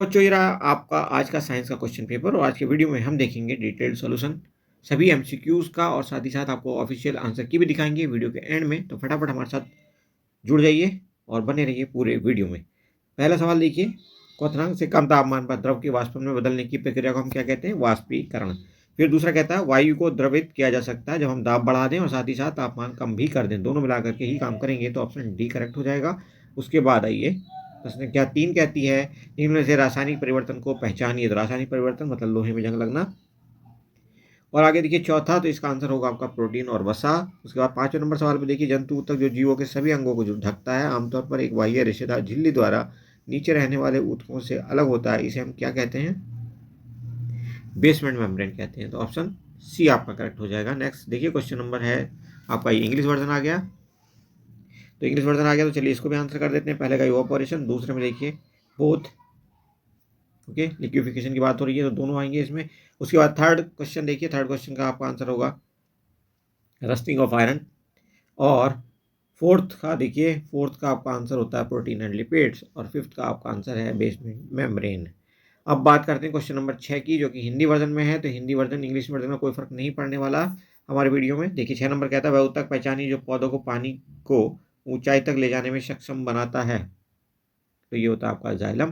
बच्चों, ये रहा आपका आज का साइंस का क्वेश्चन पेपर और आज के वीडियो में हम देखेंगे डिटेल्ड सॉल्यूशन सभी एमसीक्यूज़ का और साथ ही साथ आपको ऑफिशियल आंसर की भी दिखाएंगे वीडियो के एंड में। तो फटाफट हमारे साथ जुड़ जाइए और बने रहिए पूरे वीडियो में। पहला सवाल देखिए, क्वथनांक से कम तापमान पर द्रव के वाष्पन में बदलने की प्रक्रिया को हम क्या कहते हैं? वाष्पीकरण। फिर दूसरा कहता है वायु को द्रवित किया जा सकता है जब हम दाब बढ़ा दें और साथ ही साथ तापमान कम भी कर दें, दोनों मिलाकर के ही काम करेंगे, तो ऑप्शन डी करेक्ट हो जाएगा। उसके बाद आइए प्रश्न क्या 3 कहती है, इनमें से रासायनिक परिवर्तन को पहचानिए। तो रासायनिक परिवर्तन मतलब लोहे में जंग लगना। और आगे देखिए चौथा, तो इसका आंसर होगा आपका प्रोटीन और वसा। उसके बाद 5वें नंबर सवाल पे देखिए, जंतु ऊतक जो जीवों के सभी अंगों को जो ढकता है आमतौर पर एक बाह्य रेशेदार झिल्ली द्वारा नीचे रहने वाले ऊतकों से अलग होता है, इसे हम क्या कहते हैं? बेसमेंट मेम्ब्रेन कहते हैं। तो ऑप्शन सी आपका करेक्ट हो जाएगा। नेक्स्ट देखिए क्वेश्चन नंबर है आपका, ये इंग्लिश वर्जन आ गया। तो इंग्लिश वर्जन आ गया तो चलिए इसको भी आंसर कर देते हैं। पहले का इवापोरेशन, दूसरे में देखिए बोथ। ओके, लिक्विफिकेशन की बात हो रही है तो दोनों आएंगे इसमें। उसके बाद थर्ड क्वेश्चन देखिए, थर्ड क्वेश्चन का आपका आंसर होगा रस्टिंग ऑफ आयरन। और फोर्थ का देखिए, फोर्थ का आपका आंसर होता है प्रोटीन एंड लिपिड्स। और फिफ्थ का आपका आंसर है बेसमेंट मेम्ब्रेन। अब बात करते हैं क्वेश्चन नंबर 6 की, जो कि हिंदी वर्जन में है। तो हिंदी वर्जन इंग्लिश वर्जन में कोई फर्क नहीं पड़ने वाला हमारे वीडियो में। देखिए 6 नंबर कहता है वह ऊतक पहचानिए जो पौधों को पानी को ऊंचाई तक ले जाने में सक्षम बनाता है। तो ये होता है आपका जाइलम।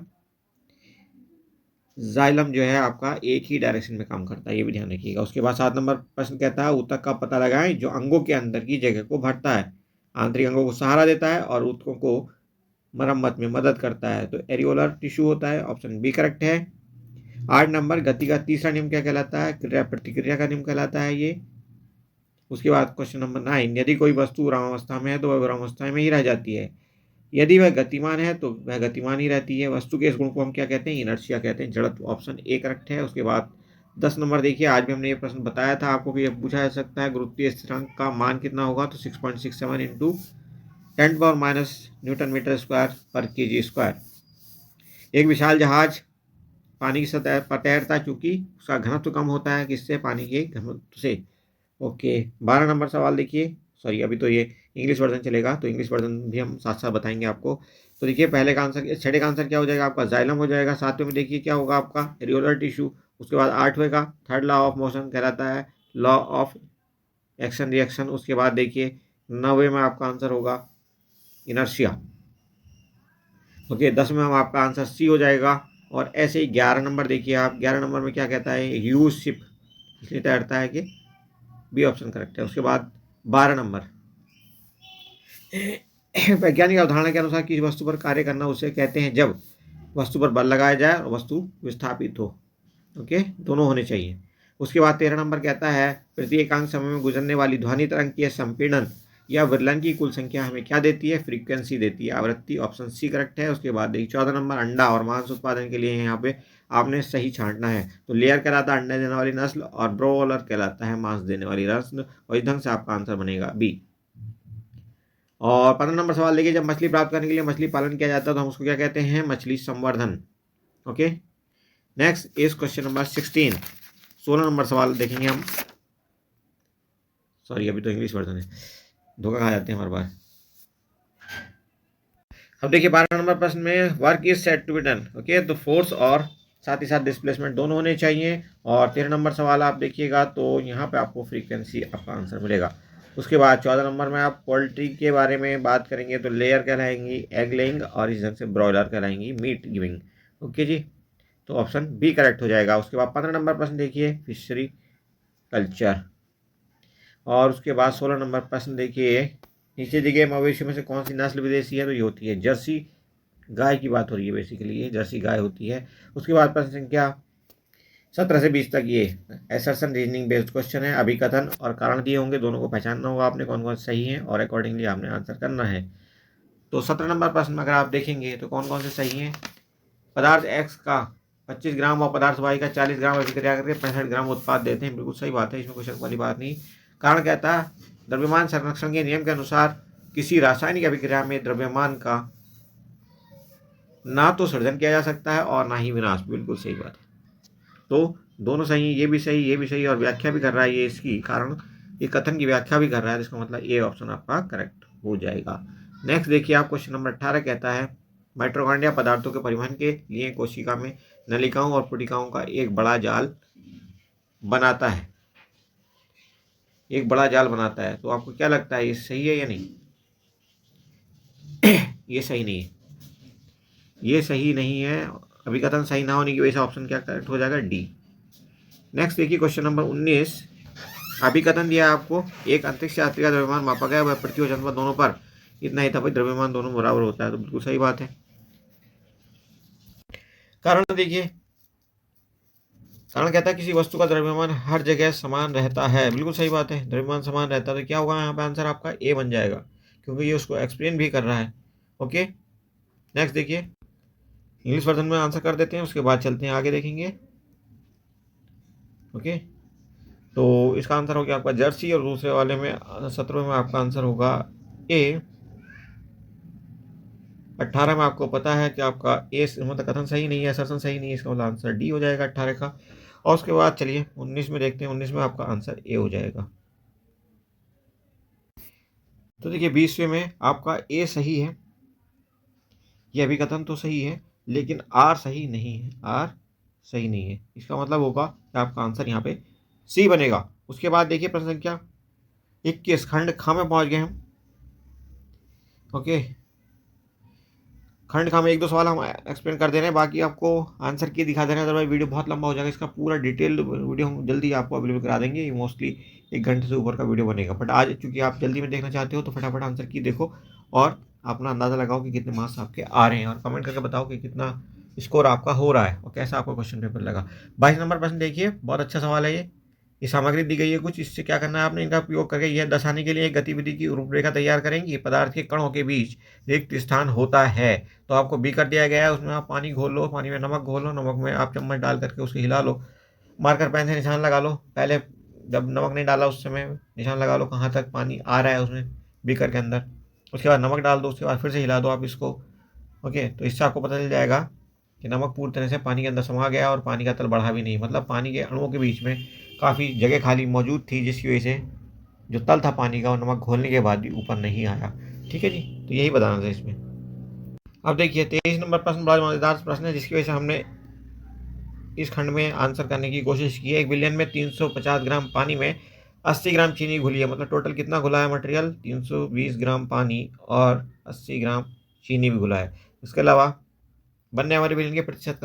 जाइलम जो है आपका एक ही डायरेक्शन में काम करता है, ये भी ध्यान रखिएगा। उसके बाद 7 नंबर प्रश्न कहता है ऊतक का पता लगाएं जो अंगों के अंदर की जगह को भरता है, आंतरिक अंगों को सहारा देता है और ऊतकों को मरम्मत में मदद करता है। तो एरियोलर टिश्यू होता है, ऑप्शन बी करेक्ट है। 8 नंबर गति का तीसरा नियम क्या कहलाता है? क्रिया प्रतिक्रिया का नियम कहलाता है ये। उसके बाद क्वेश्चन नंबर 9, यदि कोई वस्तु विरामावस्था में है तो वह विरामावस्था में ही रह जाती है, यदि वह गतिमान है तो वह गतिमान ही रहती है। वस्तु के इस गुण को हम क्या कहते हैं? इनर्शिया कहते हैं, जड़त्व। ऑप्शन ए करेक्ट है। उसके बाद 10 नंबर देखिए, आज भी हमने ये प्रश्न बताया था आपको कि यह पूछा जा सकता है गुरुत्वीय स्थिरांक का मान कितना होगा? तो 6.67 इंटू 10⁻⁻ न्यूटन मीटर स्क्वायर पर केजी स्क्वायर। एक विशाल जहाज पानी की सतह पर तैरता है चूंकि उसका घनत्व कम होता है, किससे? पानी के घनत्व से। ओके, 12 नंबर सवाल देखिए। सॉरी, अभी तो ये इंग्लिश वर्जन चलेगा तो इंग्लिश वर्जन भी हम साथ साथ बताएंगे आपको। तो देखिए पहले का आंसर, छठे का आंसर क्या हो जाएगा आपका? जाइलम हो जाएगा। सातवें में देखिए क्या होगा आपका? Areolar tissue. उसके बाद आठवें का थर्ड लॉ ऑफ मोशन कहलाता है लॉ ऑफ एक्शन रिएक्शन। उसके बाद देखिए नौवें में आपका आंसर होगा इनर्शिया। ओके, 10वें में आपका आंसर सी हो जाएगा। और ऐसे ही 11 नंबर देखिए आप, 11 नंबर में क्या कहता है? ह्यूज शिप, इसलिए तैरता है कि बी ऑप्शन करेक्ट है। उसके बाद 12 नंबर, वैज्ञानिक अवधारणा के अनुसार किसी वस्तु पर कार्य करना उसे कहते हैं जब वस्तु पर बल लगाया जाए और वस्तु विस्थापित हो। ओके, दोनों होने चाहिए। उसके बाद 13 नंबर कहता है प्रति एकांक समय में गुजरने वाली ध्वनि तरंग की संपीड़न या विरलन की कुल संख्या हमें क्या देती है? फ्रीक्वेंसी देती है, आवृत्ति। ऑप्शन सी करेक्ट है। उसके बाद देखिए 14 नंबर, अंडा और मांस उत्पादन के लिए यहाँ पे आपने सही छांटना है। तो लेयर कहलाता है अंडा देने वाली नस्ल और ब्रोलर कहलाता है मांस देने वाली नस्ल। और इस ढंग से आपका आंसर बनेगा बी। और 15 नंबर सवाल देखिए, जब मछली प्राप्त करने के लिए मछली पालन किया जाता है तो हम उसको क्या कहते हैं? मछली संवर्धन। Okay, next is question number 16। 16 number सवाल देखेंगे हम। सॉरी, अभी तो इंग्लिश वर्जन है, धोखा खा जाते हैं हर बार। अब देखिए 12 नंबर प्रश्न में work is said to be done. Okay, तो फोर्स और साथ ही साथ डिस्प्लेसमेंट दोनों होने चाहिए। और 13 नंबर सवाल आप देखिएगा तो यहाँ पे आपको फ्रीक्वेंसी आपका आंसर मिलेगा। उसके बाद 14 नंबर में आप पोल्ट्री के बारे में बात करेंगे तो लेयर कहलाएंगी एग लेइंग और इस ढंग से ब्रॉयलर कहलाएंगी मीट गिविंग। ओके जी, तो ऑप्शन बी करेक्ट हो जाएगा। उसके बाद 15 नंबर प्रश्न देखिए, फिशरी कल्चर। और उसके बाद 16 नंबर प्रश्न देखिए, नीचे दिए गए मवेशियों में से कौन सी नस्ल विदेशी है? तो ये होती है जर्सी गाय की बात हो रही है, बेसिकली ये जर्सी गाय होती है। उसके बाद प्रश्न संख्या 17 से 20 तक ये एसर्शन रीजनिंग बेस्ड क्वेश्चन है। अभिकथन और कारण दिए होंगे, दोनों को पहचानना होगा आपने कौन कौन सही है और अकॉर्डिंगली आपने आंसर करना है। तो 17 नंबर प्रश्न में अगर आप देखेंगे तो कौन कौन से सही हैं? पदार्थ एक्स का 25 ग्राम और पदार्थ वाई का 40 ग्राम अभिक्रिया करके 65 ग्राम उत्पाद देते हैं, बिल्कुल सही बात है, इसमें कोई शक वाली बात नहीं। कारण कहता है द्रव्यमान संरक्षण के नियम के अनुसार किसी रासायनिक अभिक्रिया में द्रव्यमान का ना तो सृजन किया जा सकता है और ना ही विनाश, बिल्कुल सही बात है। तो दोनों सही, ये भी सही, ये भी सही, और व्याख्या भी कर रहा है ये इसकी कारण, ये कथन की व्याख्या भी कर रहा है, इसका मतलब ए ऑप्शन आपका करेक्ट हो जाएगा। नेक्स्ट देखिए आप, क्वेश्चन नंबर 18 कहता है माइटोकॉन्ड्रिया पदार्थों के परिवहन के लिए कोशिका में नलिकाओं और पुटिकाओं का एक बड़ा जाल बनाता है। तो आपको क्या लगता है, ये सही है या नहीं? ये सही नहीं है, ये सही नहीं है। अभिकथन सही ना होने की वजह से ऑप्शन क्या करेक्ट हो जाएगा, डी। नेक्स्ट देखिए क्वेश्चन नंबर 19। अभिकथन दिया आपको, एक अंतरिक्ष यात्री का द्रव्यमान मापा गया, वह पृथ्वी और चंद्रमा दोनों पर इतना ही था, भाई द्रव्यमान दोनों बराबर होता है, तो बिल्कुल सही बात है। कारण देखिए, कारण कहता है किसी वस्तु का द्रव्यमान हर जगह समान रहता है, बिल्कुल सही बात है, द्रव्यमान समान रहता है, तो क्या होगा यहाँ पे आंसर आपका ए बन जाएगा, क्योंकि ये उसको एक्सप्लेन भी कर रहा है। ओके, नेक्स्ट देखिए, इंग्लिश वर्जन में आंसर कर देते हैं, उसके बाद चलते हैं आगे देखेंगे। ओके, तो इसका आंसर हो गया आपका जर्सी, और दूसरे वाले में 17 में आपका आंसर होगा ए। 18 में आपको पता है कि आपका ए मतलब कथन सही नहीं है, असर्शन सही नहीं है, इसका मतलब आंसर डी हो जाएगा 18 का। और उसके बाद चलिए 19 में देखते हैं, 19 में आपका आंसर ए हो जाएगा। तो देखिए 20वें में आपका ए सही है, ये अभिकथन तो सही है, लेकिन आर सही नहीं है, आर सही नहीं है, इसका मतलब होगा कि आपका आंसर यहाँ पे सी बनेगा। उसके बाद देखिए प्रश्न संख्या 21, खंड ख में पहुंच गए हम। ओके, खंड का में एक दो सवाल हम एक्सप्लेन कर दे रहे हैं, बाकी आपको आंसर की दिखा दे रहे हैं, अदरवाइज वीडियो बहुत लंबा हो जाएगा। इसका पूरा डिटेल वीडियो हम जल्दी आपको अवेलेबल करा देंगे, ये मोस्टली 1 घंटे से ऊपर का वीडियो बनेगा, बट आज चूंकि आप जल्दी में देखना चाहते हो तो फटाफट आंसर की देखो और अपना अंदाज़ा लगाओ कि कितने मार्क्स आपके आ रहे हैं, और कमेंट करके बताओ कि कितना स्कोर आपका हो रहा है और कैसा आपको क्वेश्चन पेपर लगा। 22 नंबर प्रश्न देखिए, बहुत अच्छा सवाल है ये सामग्री दी गई है कुछ, इससे क्या करना है आपने, इनका उपयोग करके यह दर्शाने के लिए एक गतिविधि की रूपरेखा तैयार करेंगे। पदार्थ के कणों के बीच रिक्त स्थान होता है, तो आपको बी कर दिया गया है, उसमें आप पानी घोल लो, पानी में नमक घोल लो, नमक में आप चम्मच डाल करके उसको हिला लो, मार्कर पेन से निशान लगा लो, पहले जब नमक नहीं डाला उस समय निशान लगा लो कहाँ तक पानी आ रहा है उसमें बीकर के अंदर, उसके बाद नमक डाल दो, उसके बाद फिर से हिला दो आप इसको। ओके, तो इससे आपको पता चल जाएगा कि नमक पूरी तरह से पानी के अंदर समा गया और पानी का तल बढ़ा भी नहीं, मतलब पानी के अणुओं के बीच में काफ़ी जगह खाली मौजूद थी, जिसकी वजह से जो तल था पानी का और नमक घोलने के बाद भी ऊपर नहीं आया। ठीक है जी, तो यही बताना था इसमें। अब देखिए 23 नंबर प्रश्न बड़ा मज़ेदार प्रश्न है, जिसकी वजह से हमने इस खंड में आंसर करने की कोशिश की है। 1 बिलियन में 350 ग्राम पानी में 80 ग्राम चीनी घुली है, मतलब टोटल कितना घुला है मटेरियल, 320 ग्राम पानी और 80 ग्राम चीनी भी घुला है। इसके अलावा बनने वाले बिलियन के प्रतिशत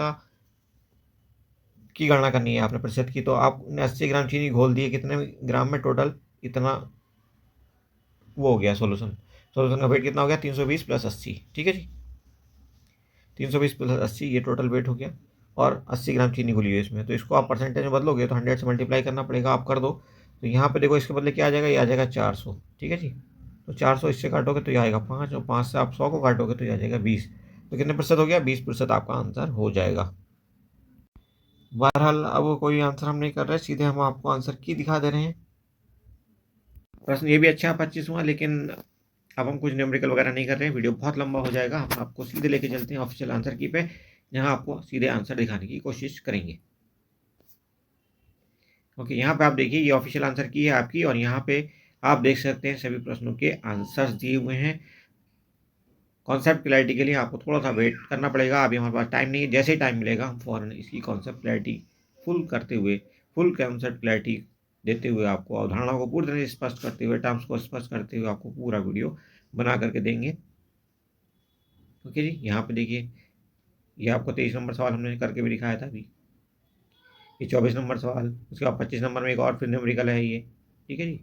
की गणना करनी है आपने, प्रतिशत की, तो आपने 80 ग्राम चीनी घोल दी है, कितने ग्राम में टोटल इतना वो हो गया सोल्यूशन का वेट कितना हो गया, 320 प्लस 80। ठीक है जी, 320 प्लस 80 ये टोटल वेट हो गया, और 80 ग्राम चीनी घुली है इसमें, तो इसको आप परसेंटेज में बदलोगे तो 100 से मल्टीप्लाई करना पड़ेगा, आप कर दो। तो यहाँ पे देखो इसके बदले क्या आ जाएगा, ये आ जाएगा 400। ठीक है जी, तो 400 इससे काटोगे तो ये आएगा 5, और 5 से आप 100 को काटोगे तो ये आ जाएगा 20, तो कितने प्रतिशत हो गया, 20% आपका आंसर हो जाएगा। बहरहाल अब कोई आंसर हम नहीं कर रहे, सीधे हम आपको आंसर की दिखा दे रहे हैं। प्रश्न ये भी अच्छा है 25वां, लेकिन अब हम कुछ न्यूमेरिकल वगैरह नहीं कर रहे हैं, वीडियो बहुत लंबा हो जाएगा, हम आपको सीधे लेके चलते हैं ऑफिशियल आंसर की पे, जहां आपको सीधे आंसर दिखाने की कोशिश करेंगे। ओके, यहाँ पे आप देखिए ये ऑफिशियल आंसर की है आपकी, और यहाँ पे आप देख सकते हैं सभी प्रश्नों के आंसर्स दिए हुए हैं। कॉन्सेप्ट क्लैरिटी के लिए आपको थोड़ा सा वेट करना पड़ेगा, अभी हमारे पास टाइम नहीं है, जैसे ही टाइम मिलेगा हम फ़ौरन इसकी कॉन्सेप्ट क्लैरिटी फुल करते हुए, फुल कॉन्सेप्ट क्लैरिटी देते हुए, आपको अवधारणा को पूरी तरह से स्पष्ट करते हुए, टर्म्स को स्पष्ट करते हुए आपको पूरा वीडियो बना करके देंगे। ओके जी, यहाँ पे देखिए ये आपको 23 नंबर सवाल हमने करके भी दिखाया था अभी, ये 24 नंबर सवाल, उसके बाद 25 नंबर में एक और फिर न्यूमेरिकल है ये। ठीक है जी,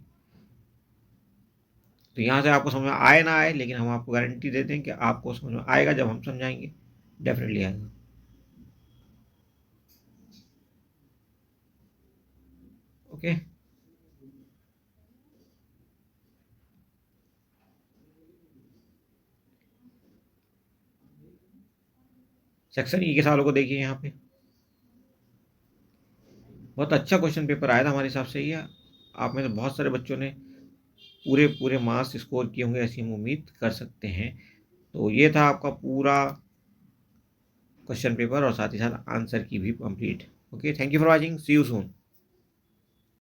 तो यहाँ से आपको समझ में आए ना आए, लेकिन हम आपको गारंटी देते हैं कि आपको समझ में आएगा, जब हम समझाएंगे डेफिनेटली आएगा। ओके, सेक्शन ई के सवालों को देखिए, यहाँ पे बहुत अच्छा क्वेश्चन पेपर आया था हमारे हिसाब से, ये आप में से बहुत सारे बच्चों ने पूरे पूरे मार्क्स स्कोर किए होंगे, ऐसी हम उम्मीद कर सकते हैं। तो ये था आपका पूरा क्वेश्चन पेपर और साथ ही साथ आंसर की भी complete. Okay, thank you for watching, see you soon.